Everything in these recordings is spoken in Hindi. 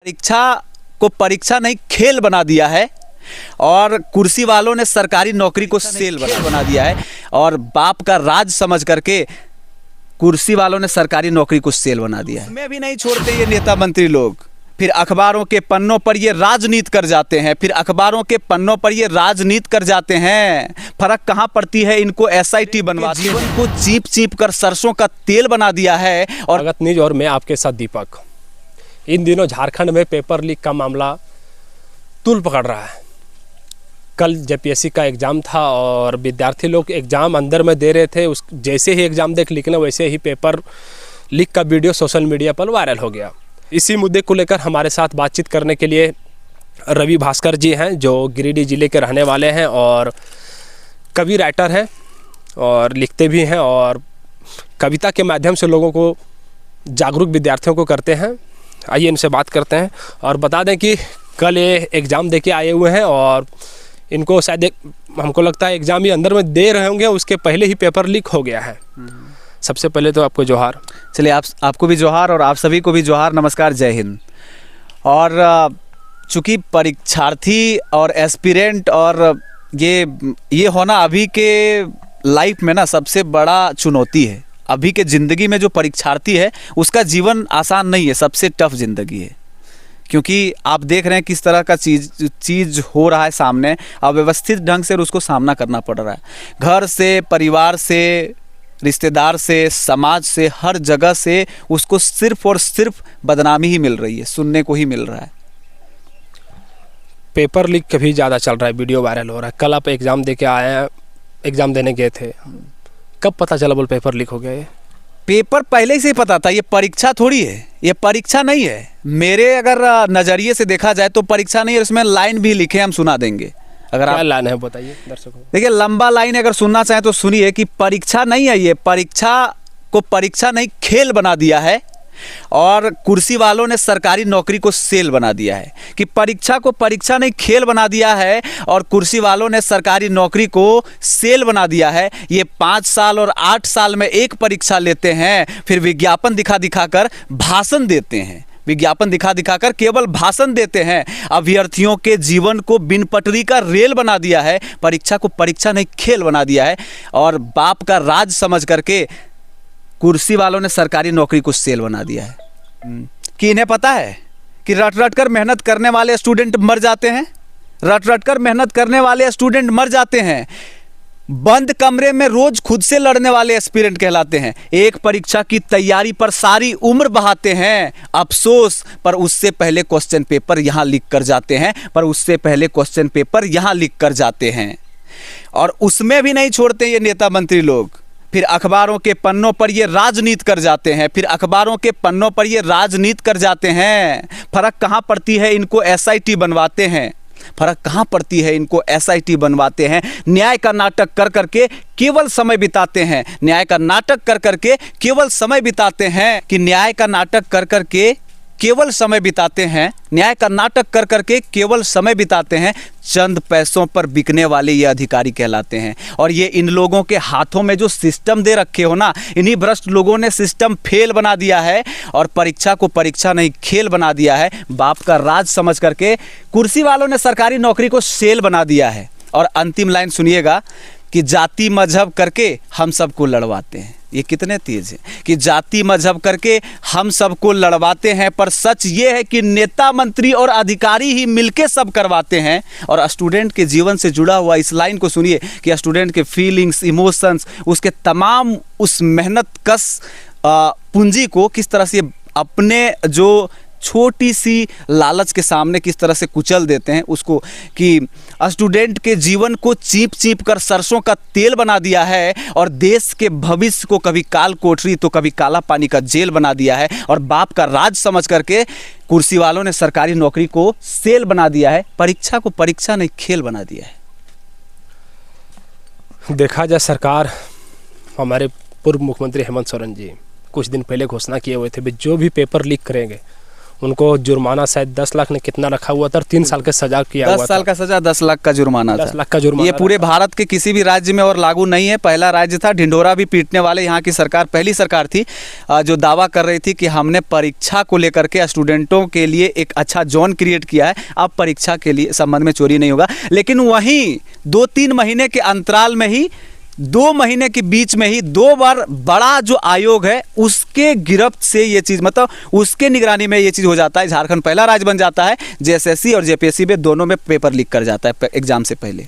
परीक्षा को परीक्षा नहीं खेल बना दिया है और कुर्सी वालों ने सरकारी नौकरी को सेल बना दिया है और बाप का राज समझ करके कुर्सी वालों ने सरकारी नौकरी को सेल बना दिया है। मैं भी नहीं छोड़ते ये नेता मंत्री लोग, फिर अखबारों के पन्नों पर ये राजनीति कर जाते हैं, फिर अखबारों के पन्नों पर ये राजनीति कर जाते हैं। फर्क कहाँ पड़ती है इनको? SIT बनवा जीवन को चीप चीप कर सरसों का तेल बना दिया है। और स्वागत न्यूज और मैं आपके साथ दीपक। इन दिनों झारखंड में पेपर लीक का मामला तूल पकड़ रहा है। कल JPSC का एग्ज़ाम था और विद्यार्थी लोग एग्ज़ाम अंदर में दे रहे थे। उस जैसे ही एग्ज़ाम देख लिखने वैसे ही पेपर लीक का वीडियो सोशल मीडिया पर वायरल हो गया। इसी मुद्दे को लेकर हमारे साथ बातचीत करने के लिए रवि भास्कर जी हैं, जो गिरिडीह ज़िले के रहने वाले हैं और कवि राइटर हैं और लिखते भी हैं और कविता के माध्यम से लोगों को जागरूक विद्यार्थियों को करते हैं। आइए इनसे बात करते हैं और बता दें कि कल ये एग्ज़ाम दे के आए हुए हैं और इनको शायद हमको लगता है एग्ज़ाम ये अंदर में दे रहे होंगे, उसके पहले ही पेपर लीक हो गया है। सबसे पहले तो आपको जोहार। चलिए आपको भी जोहार और आप सभी को भी जोहार, नमस्कार, जय हिंद। और चूँकि परीक्षार्थी और एस्पिरेंट और ये होना अभी के लाइफ में ना सबसे बड़ा चुनौती है। अभी के ज़िंदगी में जो परीक्षार्थी है उसका जीवन आसान नहीं है, सबसे टफ ज़िंदगी है, क्योंकि आप देख रहे हैं किस तरह का चीज़ हो रहा है सामने। अव्यवस्थित ढंग से उसको सामना करना पड़ रहा है, घर से, परिवार से, रिश्तेदार से, समाज से, हर जगह से उसको सिर्फ और सिर्फ बदनामी ही मिल रही है, सुनने को ही मिल रहा है। पेपर लीक कभी ज़्यादा चल रहा है, वीडियो वायरल हो रहा है। कल आप एग्ज़ाम दे के आए हैं, एग्ज़ाम देने गए थे, कब पता चला बोल पेपर लीक हो गया? ये पेपर पहले से ही पता था, ये परीक्षा थोड़ी है, ये परीक्षा नहीं है। मेरे अगर नज़रिए से देखा जाए तो परीक्षा नहीं है, उसमें लाइन भी लिखे, हम सुना देंगे। अगर आप लाइन है बताइए दर्शकों। देखिए, लंबा लाइन अगर सुनना चाहें तो सुनिए कि परीक्षा नहीं है, ये परीक्षा को परीक्षा नहीं खेल बना दिया है और कुर्सी वालों ने सरकारी नौकरी को सेल बना दिया है। कि परीक्षा को परीक्षा नहीं खेल बना दिया है और कुर्सी वालों ने सरकारी नौकरी को सेल बना दिया है। ये 5 साल और 8 साल में एक परीक्षा लेते हैं, फिर विज्ञापन दिखा दिखा कर भाषण देते हैं, विज्ञापन दिखा दिखा कर केवल भाषण देते हैं। अभ्यर्थियों के जीवन को बिन पटरी का रेल बना दिया है, परीक्षा को परीक्षा नहीं खेल बना दिया है और बाप का राज समझ करके कुर्सी वालों ने सरकारी नौकरी को सेल बना दिया है। कि इन्हें पता है कि रट रट कर मेहनत करने वाले स्टूडेंट मर जाते हैं, रट रट कर मेहनत करने वाले स्टूडेंट मर जाते हैं। बंद कमरे में रोज खुद से लड़ने वाले एस्पिरेंट कहलाते हैं। एक परीक्षा की तैयारी पर सारी उम्र बहाते हैं, अफसोस पर उससे पहले क्वेश्चन पेपर यहाँ लिख कर जाते हैं, और उसमें भी नहीं छोड़ते ये नेता मंत्री लोग। फिर अखबारों के पन्नों पर ये राजनीति कर जाते हैं, फर्क कहाँ पड़ती है इनको? SIT बनवाते हैं, फर्क कहाँ पड़ती है इनको? SIT बनवाते हैं। न्याय का नाटक कर करके केवल समय बिताते हैं, न्याय का नाटक कर करके केवल समय बिताते हैं कि न्याय का नाटक कर करके केवल समय बिताते हैं, न्याय का नाटक कर करके केवल समय बिताते हैं। चंद पैसों पर बिकने वाले ये अधिकारी कहलाते हैं। और ये इन लोगों के हाथों में जो सिस्टम दे रखे हो ना, इन्हीं भ्रष्ट लोगों ने सिस्टम फेल बना दिया है और परीक्षा को परीक्षा नहीं खेल बना दिया है। बाप का राज समझ करके कुर्सी वालों ने सरकारी नौकरी को सेल बना दिया है। और अंतिम लाइन सुनिएगा कि जाति मजहब करके हम सबको लड़वाते हैं। ये कितने तेज हैं कि जाति मजहब करके हम सबको लड़वाते हैं, पर सच ये है कि नेता मंत्री और अधिकारी ही मिलके सब करवाते हैं। और स्टूडेंट के जीवन से जुड़ा हुआ इस लाइन को सुनिए कि स्टूडेंट के फीलिंग्स, इमोशंस, उसके तमाम उस मेहनत कस पूंजी को किस तरह से अपने जो छोटी सी लालच के सामने किस तरह से कुचल देते हैं उसको। कि स्टूडेंट के जीवन को चीप चीप कर सरसों का तेल बना दिया है और देश के भविष्य को कभी काल कोठरी तो कभी काला पानी का जेल बना दिया है और बाप का राज समझ करके कुर्सी वालों ने सरकारी नौकरी को सेल बना दिया है। परीक्षा को परीक्षा नहीं खेल बना दिया है। देखा जाए, सरकार, हमारे पूर्व मुख्यमंत्री हेमंत सोरेन जी कुछ दिन पहले घोषणा किए हुए थे जो भी पेपर लीक करेंगे उनको जुर्माना शायद 10 लाख ने कितना रखा हुआ था और 3 साल का सजा किया हुआ था। 10 साल का सजा, 10 लाख का जुर्माना 10 था। लाख का जुर्माना ये पूरे भारत के किसी भी राज्य में और लागू नहीं है, पहला राज्य था। ढिंढोरा भी पीटने वाले यहाँ की सरकार पहली सरकार थी जो दावा कर रही थी कि हमने परीक्षा को लेकर के स्टूडेंटों के लिए एक अच्छा जोन क्रिएट किया है, अब परीक्षा के लिए संबंध में चोरी नहीं होगा। लेकिन वहीं 2-3 महीने के अंतराल में ही, 2 महीने के बीच में ही 2 बार बड़ा जो आयोग है उसके गिरफ्त से ये चीज़, मतलब उसके निगरानी में ये चीज़ हो जाता है। झारखंड पहला राज्य बन जाता है जेएसएससी और जेपीएससी में दोनों में पेपर लीक कर जाता है एग्जाम से पहले।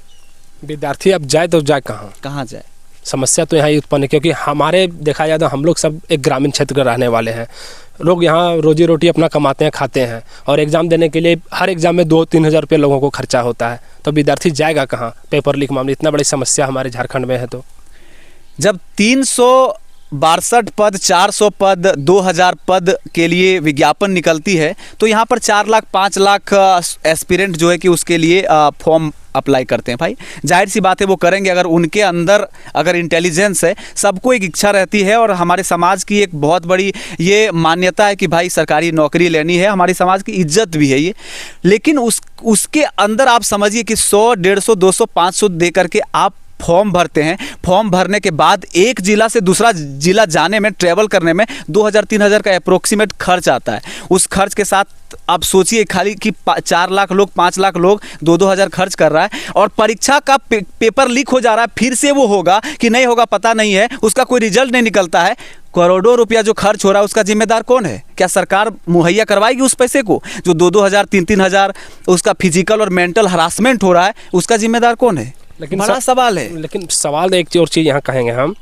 विद्यार्थी अब जाए तो जाए कहाँ जाए? समस्या तो यहाँ ही उत्पन्न है, क्योंकि हमारे देखा जाए तो हम लोग सब एक ग्रामीण क्षेत्र के रहने वाले हैं। लोग यहाँ रोजी रोटी अपना कमाते हैं, खाते हैं, और एग्ज़ाम देने के लिए हर एग्ज़ाम में 2-3 हज़ार रुपये लोगों को खर्चा होता है। तो विद्यार्थी जाएगा कहाँ? पेपर लीक मामले इतना बड़ी समस्या हमारे झारखंड में है। तो जब 362 पद, 400 पद, 2000 पद के लिए विज्ञापन निकलती है तो यहाँ पर 4 लाख 5 लाख एस्पिरेंट जो है कि उसके लिए फॉर्म अप्लाई करते हैं। भाई जाहिर सी बात है वो करेंगे अगर उनके अंदर अगर इंटेलिजेंस है। सबको एक इच्छा रहती है और हमारे समाज की एक बहुत बड़ी ये मान्यता है कि भाई सरकारी नौकरी लेनी है, हमारी समाज की इज्जत भी है ये। लेकिन उसके अंदर आप समझिए कि 100, 150, 200, 500 दे करके आप फॉर्म भरते हैं। फॉर्म भरने के बाद एक जिला से दूसरा जिला जाने में, ट्रैवल करने में 2000-3000 का अप्रोक्सीमेट खर्च आता है। उस खर्च के साथ आप सोचिए खाली कि 4 लाख लोग, 5 लाख लोग 2-2 हज़ार खर्च कर रहा है और परीक्षा का पेपर लीक हो जा रहा है। फिर से वो होगा कि नहीं होगा पता नहीं है, उसका कोई रिजल्ट नहीं निकलता है। करोड़ों रुपया जो खर्च हो रहा है उसका जिम्मेदार कौन है? क्या सरकार मुहैया करवाएगी उस पैसे को? जो 2-2 हज़ार, 3-3 हज़ार उसका फिजिकल और मेंटल हरासमेंट हो रहा है, उसका जिम्मेदार कौन है? लेकिन बड़ा सवाल है। लेकिन सवाल एक और चीज़ यहाँ कहेंगे हम,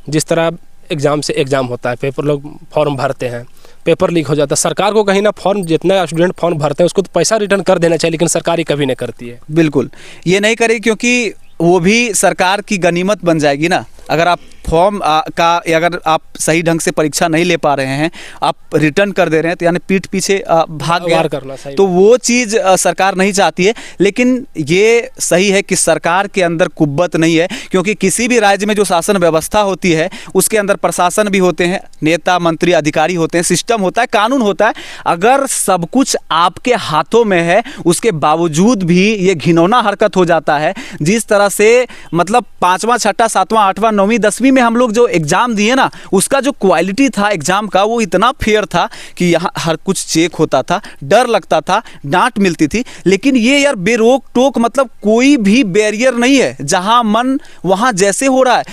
जिस तरह एग्ज़ाम से एग्ज़ाम होता है, पेपर लोग फॉर्म भरते हैं, पेपर लीक हो जाता है, सरकार को कहीं ना फॉर्म, जितना स्टूडेंट फॉर्म भरते हैं उसको तो पैसा रिटर्न कर देना चाहिए, लेकिन सरकार ही कभी नहीं करती है। बिल्कुल ये नहीं करेगी, क्योंकि वो भी सरकार की गनीमत बन जाएगी ना। अगर आप फॉर्म अगर आप सही ढंग से परीक्षा नहीं ले पा रहे हैं, आप रिटर्न कर दे रहे हैं, तो यानी पीठ पीछे भाग गया करना सही, तो वो चीज़ सरकार नहीं चाहती है। लेकिन ये सही है कि सरकार के अंदर कुव्वत नहीं है, क्योंकि किसी भी राज्य में जो शासन व्यवस्था होती है उसके अंदर प्रशासन भी होते हैं, नेता मंत्री अधिकारी होते हैं, सिस्टम होता है, कानून होता है। अगर सब कुछ आपके हाथों में है उसके बावजूद भी ये घिनौना हरकत हो जाता है। जिस तरह से मतलब 5वां, 6वां, 7वां, 8वां, 9वीं, 10वीं में हम लोग जो एग्ज़ाम दिए ना, उसका जो क्वालिटी था एग्ज़ाम का वो इतना फेयर था कि यहाँ हर कुछ चेक होता था, डर लगता था, डांट मिलती थी। लेकिन ये यार बेरोक टोक, मतलब कोई भी बैरियर नहीं है, जहाँ मन वहाँ जैसे हो रहा है।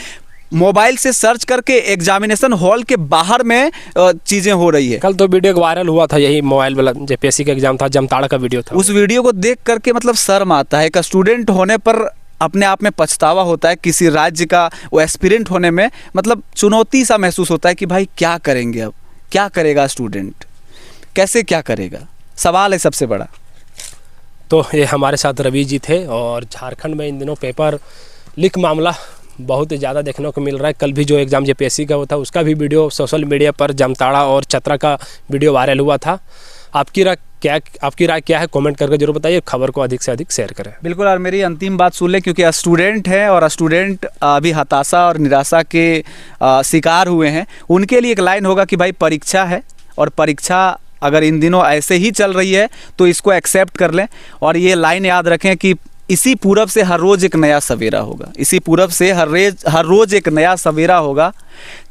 मोबाइल से सर्च करके एग्जामिनेशन हॉल के बाहर में चीज़ें हो रही है। कल तो वीडियो वायरल हुआ था, यही मोबाइल वाला जेपीएससी का एग्जाम था, जामताड़ा का वीडियो था। उस वीडियो को देख करके मतलब शर्म आता है। एक स्टूडेंट होने पर अपने आप में पछतावा होता है, किसी राज्य का वो एस्पिरेंट होने में मतलब चुनौती सा महसूस होता है कि भाई क्या करेंगे, अब क्या करेगा स्टूडेंट, कैसे क्या करेगा, सवाल है सबसे बड़ा। तो ये हमारे साथ रवि जी थे, और झारखंड में इन दिनों पेपर लीक मामला बहुत ही ज़्यादा देखने को मिल रहा है। कल भी जो एग्ज़ाम जेपीएससी का था उसका भी वीडियो सोशल मीडिया पर जामताड़ा और चतरा का वीडियो वायरल हुआ था। आपकी राय क्या है? कमेंट करके जरूर बताइए। खबर को अधिक से अधिक शेयर करें। बिल्कुल, और मेरी अंतिम बात सुन लें, क्योंकि स्टूडेंट हैं और स्टूडेंट अभी हताशा और निराशा के शिकार हुए हैं। उनके लिए एक लाइन होगा कि भाई परीक्षा है, और परीक्षा अगर इन दिनों ऐसे ही चल रही है तो इसको एक्सेप्ट कर लें। और ये लाइन याद रखें कि इसी पूरब से हर रोज़ एक नया सवेरा होगा। इसी पूरब से हर रोज़ एक नया सवेरा होगा।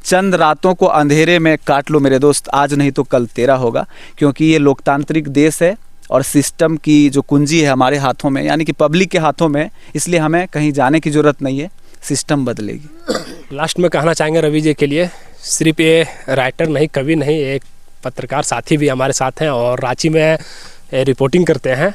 चंद रातों को अंधेरे में काट लो मेरे दोस्त, आज नहीं तो कल तेरा होगा। क्योंकि ये लोकतांत्रिक देश है और सिस्टम की जो कुंजी है हमारे हाथों में, यानी कि पब्लिक के हाथों में, इसलिए हमें कहीं जाने की ज़रूरत नहीं है, सिस्टम बदलेगी। लास्ट में कहना चाहेंगे रवि जी के लिए, सिर्फ ये राइटर नहीं, कवि नहीं, एक पत्रकार साथी भी हमारे साथ हैं और रांची में रिपोर्टिंग करते हैं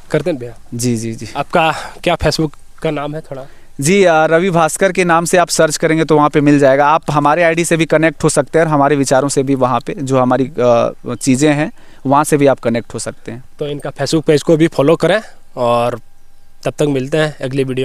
भैया। जी। आपका क्या फेसबुक का नाम है थोड़ा? जी, रवि भास्कर के नाम से आप सर्च करेंगे तो वहाँ पे मिल जाएगा। आप हमारे आईडी से भी कनेक्ट हो सकते हैं और हमारे विचारों से भी, वहाँ पे जो हमारी चीज़ें हैं वहाँ से भी आप कनेक्ट हो सकते हैं। तो इनका फेसबुक पेज को भी फॉलो करें, और तब तक मिलते हैं अगली वीडियो में।